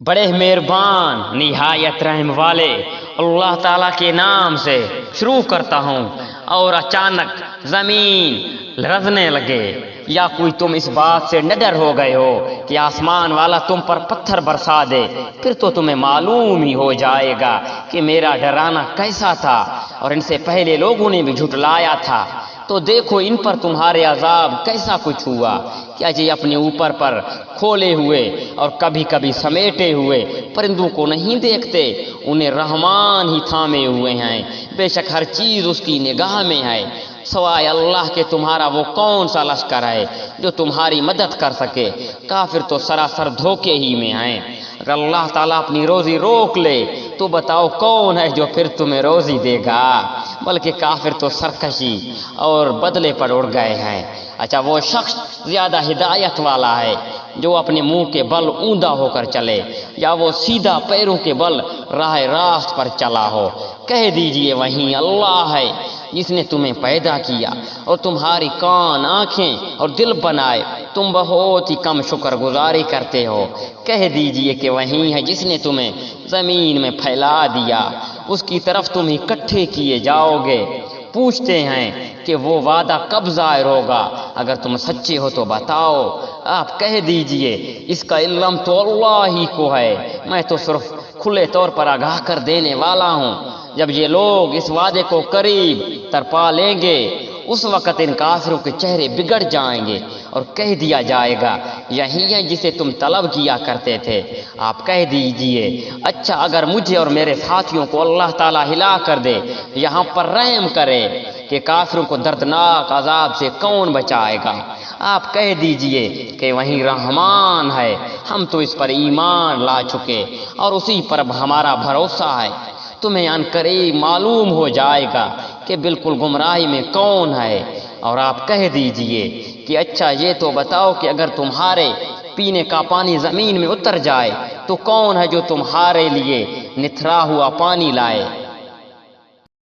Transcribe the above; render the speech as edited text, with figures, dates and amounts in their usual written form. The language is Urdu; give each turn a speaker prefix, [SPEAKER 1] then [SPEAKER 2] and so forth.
[SPEAKER 1] بڑے مہربان نہایت رحم والے اللہ تعالیٰ کے نام سے شروع کرتا ہوں۔ اور اچانک زمین لرزنے لگے، یا کوئی تم اس بات سے نہ ڈر ہو گئے ہو کہ آسمان والا تم پر پتھر برسا دے، پھر تو تمہیں معلوم ہی ہو جائے گا کہ میرا ڈرانا کیسا تھا، اور ان سے پہلے لوگوں نے بھی جھٹلایا تھا۔ تو دیکھو ان پر تمہارے عذاب کیسا کچھ ہوا۔ کیا جی اپنے اوپر پر کھولے ہوئے اور کبھی کبھی سمیٹے ہوئے پرندوں کو نہیں دیکھتے؟ انہیں رحمان ہی تھامے ہوئے ہیں، بے شک ہر چیز اس کی نگاہ میں ہے۔ سوائے اللہ کے تمہارا وہ کون سا لشکر ہے جو تمہاری مدد کر سکے؟ کافر تو سراسر دھوکے ہی میں ہیں۔ اگر اللہ تعالیٰ اپنی روزی روک لے تو بتاؤ کون ہے جو پھر تمہیں روزی دے گا؟ بلکہ کافر تو سرکشی اور بدلے پر اڑ گئے ہیں۔ اچھا، وہ شخص زیادہ ہدایت والا ہے جو اپنے منہ کے بل اوندا ہو کر چلے، یا وہ سیدھا پیروں کے بل راہ راست پر چلا ہو؟ کہہ دیجئے وہیں اللہ ہے جس نے تمہیں پیدا کیا اور تمہاری کان، آنکھیں اور دل بنائے۔ تم بہت ہی کم شکر گزاری کرتے ہو۔ کہہ دیجئے کہ وہیں ہے جس نے تمہیں زمین میں پھیلا دیا، اس کی طرف تم اکٹھے کیے جاؤ گے۔ پوچھتے ہیں کہ وہ وعدہ کب ظاہر ہوگا؟ اگر تم سچے ہو تو بتاؤ۔ آپ کہہ دیجئے اس کا علم تو اللہ ہی کو ہے، میں تو صرف کھلے طور پر آگاہ کر دینے والا ہوں۔ جب یہ لوگ اس وعدے کو قریب تر پا لیں گے، اس وقت ان کافروں کے چہرے بگڑ جائیں گے اور کہہ دیا جائے گا یہی ہے جسے تم طلب کیا کرتے تھے۔ آپ کہہ دیجئے اچھا، اگر مجھے اور میرے ساتھیوں کو اللہ تعالیٰ ہلا کر دے، یہاں پر رحم کرے کہ کافروں کو دردناک عذاب سے کون بچائے گا؟ آپ کہہ دیجئے کہ وہیں رحمان ہے، ہم تو اس پر ایمان لا چکے اور اسی پر اب ہمارا بھروسہ ہے۔ تمہیں ان قریب معلوم ہو جائے گا کہ بالکل گمراہی میں کون ہے۔ اور آپ کہہ دیجئے کہ اچھا یہ تو بتاؤ کہ اگر تمہارے پینے کا پانی زمین میں اتر جائے تو کون ہے جو تمہارے لیے نتھرا ہوا پانی لائے؟